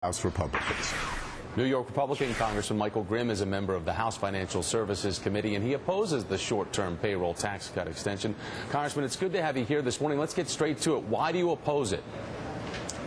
House Republicans. New York Republican Congressman Michael Grimm is a member of the House Financial Services Committee, and he opposes the short-term payroll tax cut extension. Congressman, it's good to have you here this morning. Let's get straight to it. Why do you oppose it?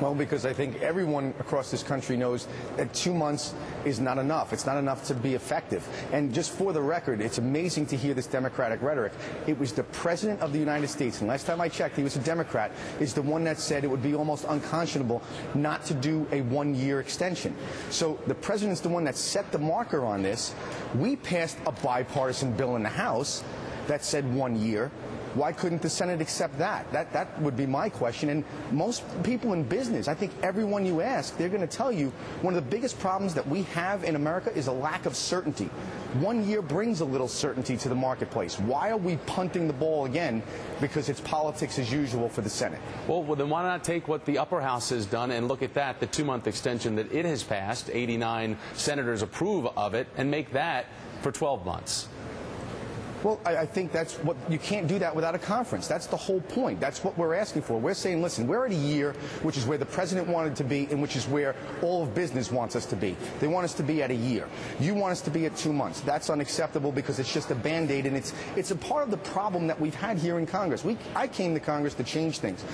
Well, because I think everyone across this country knows that 2 months is not enough. It's not enough to be effective. And just for the record, it's amazing to hear this Democratic rhetoric. It was the President of the United States, and last time I checked, he was a Democrat, is the one that said it would be almost unconscionable not to do a one-year extension. So the President's the one that set the marker on this. We passed a bipartisan bill in the House that said 1 year. Why couldn't the Senate accept that? That would be my question. And most people in business, I think everyone you ask, they're going to tell you one of the biggest problems that we have in America is a lack of certainty. 1 year brings a little certainty to the marketplace. Why are we punting the ball again? Because it's politics as usual for the Senate. Well, then why not take what the upper house has done and look at that, the 2-month extension that it has passed, 89 senators approve of it, and make that for 12 months? Well, I think that's what you can't do that without a conference. That's the whole point. That's what we're asking for. We're saying, listen, we're at a year, which is where the President wanted to be and which is where all of business wants us to be. They want us to be at a year. You want us to be at 2 months. That's unacceptable because it's just a Band-Aid, and it's a part of the problem that we've had here in Congress. I came to Congress to change things.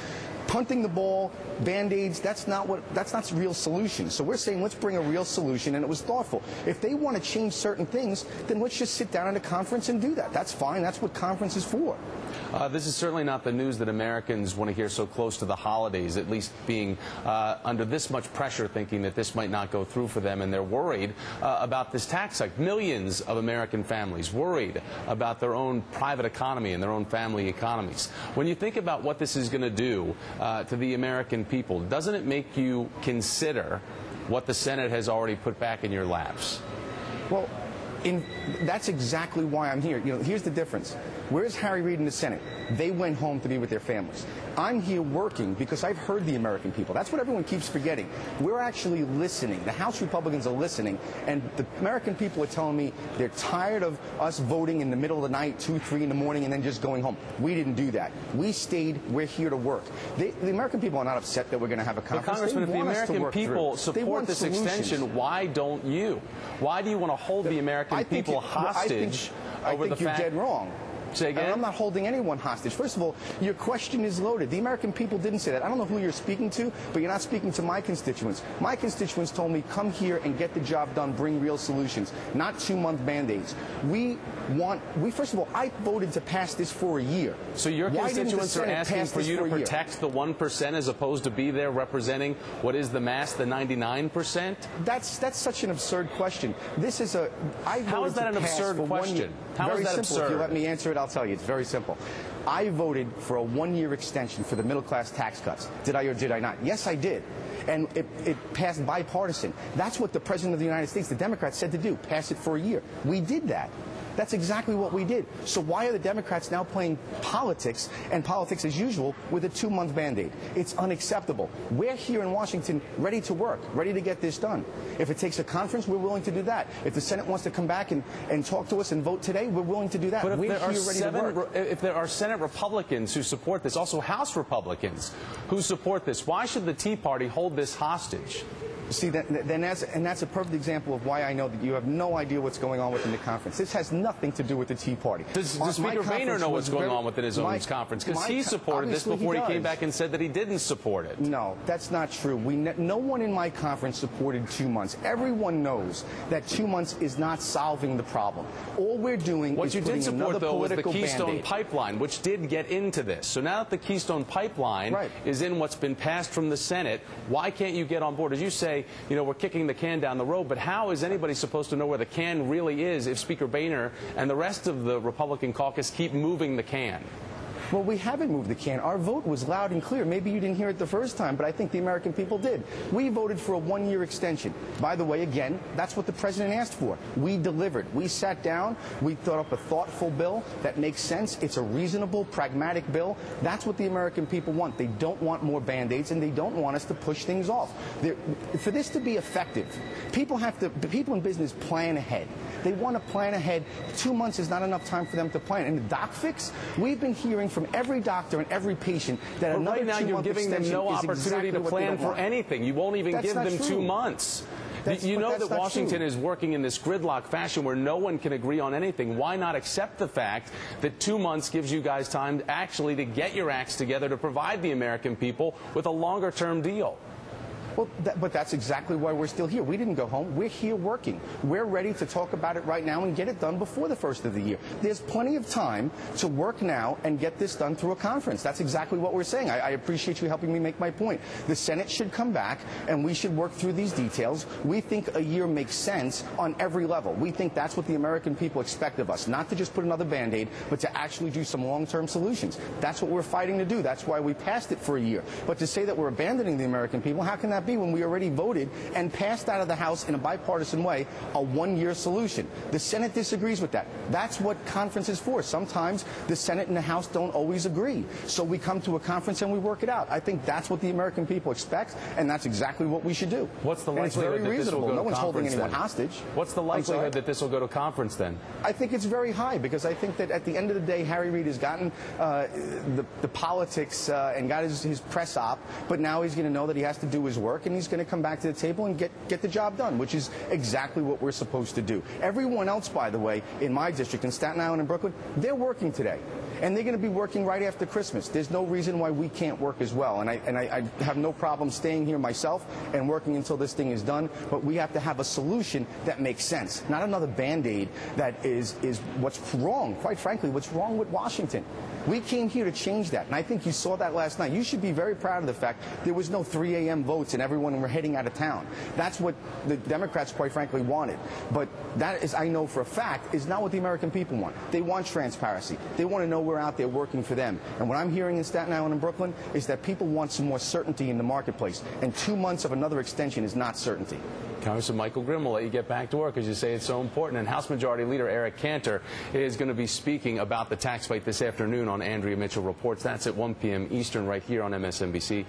Punting the ball, Band-Aids, that's not a real solution. So we're saying let's bring a real solution, and it was thoughtful. If they want to change certain things, then let's just sit down at a conference and do that. That's fine. That's what conference is for. This is certainly not the news that Americans want to hear so close to the holidays, at least being under this much pressure, thinking that this might not go through for them, and they're worried about this tax hike. Millions of American families worried about their own private economy and their own family economies. When you think about what this is going to do to the American people, doesn't it make you consider what the Senate has already put back in your laps? Well, that's exactly why I'm here. You know, here's the difference. Where's Harry Reid in the Senate? They went home to be with their families. I'm here working because I've heard the American people. That's what everyone keeps forgetting. We're actually listening. The House Republicans are listening, and the American people are telling me they're tired of us voting in the middle of the night, 2, 3 in the morning, and then just going home. We didn't do that. We stayed. We're here to work. The American people are not upset that we're going to have a conference. But Congressman, if the American people support this extension, why don't you? Why do you want to hold the American people hostage over the fact? I think you're dead wrong. Say again? And I'm not holding anyone hostage. First of all, your question is loaded. The American people didn't say that. I don't know who you're speaking to, but you're not speaking to my constituents. My constituents told me, come here and get the job done, bring real solutions, not 2-month Band-Aids. First of all, I voted to pass this for a year. So your constituents are asking for you to protect the 1% as opposed to be there representing what is the mass, the 99%? That's such an absurd question. How is that an absurd question? How is that absurd? If you let me answer it, I'll tell you. It's very simple. I voted for a 1-year extension for the middle-class tax cuts. Did I or did I not? Yes, I did. And it passed bipartisan. That's what the President of the United States, the Democrats, said to do, pass it for a year. We did that. That's exactly what we did. So why are the Democrats now playing politics and politics as usual with a 2-month Band-Aid? It's unacceptable. We're here in Washington ready to work, ready to get this done. If it takes a conference, we're willing to do that. If the Senate wants to come back and talk to us and vote today, we're willing to do that. But if there are Senate Republicans who support this, also House Republicans who support this, why should the Tea Party hold this hostage? See, that's a perfect example of why I know that you have no idea what's going on within the conference. This has nothing to do with the Tea Party. Does Speaker Boehner know what's going on within his own conference? Because he supported this before he came back and said that he didn't support it. No, that's not true. No one in my conference supported 2 months. Everyone knows that 2 months is not solving the problem. All we're doing is putting another political Band-Aid. What you did support, though, was the Keystone Pipeline, which did get into this. So now that the Keystone Pipeline is in what's been passed from the Senate, why can't you get on board? As you say, you know, we're kicking the can down the road, but how is anybody supposed to know where the can really is if Speaker Boehner and the rest of the Republican caucus keep moving the can? Well, we haven't moved the can. Our vote was loud and clear. Maybe you didn't hear it the first time, but I think the American people did. We voted for a 1-year extension. By the way, again, that's what the President asked for. We delivered. We sat down. We thought up a thoughtful bill that makes sense. It's a reasonable, pragmatic bill. That's what the American people want. They don't want more Band-Aids, and they don't want us to push things off. For this to be effective, people in business plan ahead. They want to plan ahead. 2 months is not enough time for them to plan. And the doc fix, we've been hearing from from every doctor and every patient that another 2-month right now you're giving them no opportunity to plan for anything. You won't even give them 2 months. You know that Washington is working in this gridlock fashion where no one can agree on anything. Why not accept the fact that 2 months gives you guys time actually to get your acts together to provide the American people with a longer-term deal? Well, but that's exactly why we're still here. We didn't go home. We're here working. We're ready to talk about it right now and get it done before the first of the year. There's plenty of time to work now and get this done through a conference. That's exactly what we're saying. I appreciate you helping me make my point. The Senate should come back, and we should work through these details. We think a year makes sense on every level. We think that's what the American people expect of us, not to just put another Band-Aid, but to actually do some long-term solutions. That's what we're fighting to do. That's why we passed it for a year. But to say that we're abandoning the American people, how can that be when we already voted and passed out of the House in a bipartisan way a one-year solution? The Senate disagrees with that. That's what conference is for. Sometimes the Senate and the House don't always agree. So we come to a conference and we work it out. I think that's what the American people expect, and that's exactly what we should do. What's the likelihood that this will go to conference? No one's holding anyone hostage. What's the likelihood that this will go to conference then? I think it's very high, because I think that at the end of the day, Harry Reid has gotten the politics and got his press op, but now he's going to know that he has to do his work, and he's going to come back to the table and get the job done, which is exactly what we're supposed to do. Everyone else, by the way, in my district, in Staten Island and Brooklyn, they're working today. And they're going to be working right after Christmas. There's no reason why we can't work as well. And I have no problem staying here myself and working until this thing is done. But we have to have a solution that makes sense, not another Band-Aid that is what's wrong, quite frankly, what's wrong with Washington. We came here to change that, and I think you saw that last night. You should be very proud of the fact there was no 3 a.m. votes and everyone were heading out of town. That's what the Democrats, quite frankly, wanted. But that is, I know for a fact, is not what the American people want. They want transparency. They want to know we're out there working for them. And what I'm hearing in Staten Island and Brooklyn is that people want some more certainty in the marketplace, and 2 months of another extension is not certainty. Congressman Michael Grimm will let you get back to work, as you say it's so important. And House Majority Leader Eric Cantor is going to be speaking about the tax fight this afternoon on Andrea Mitchell Reports. That's at 1 p.m. Eastern right here on MSNBC.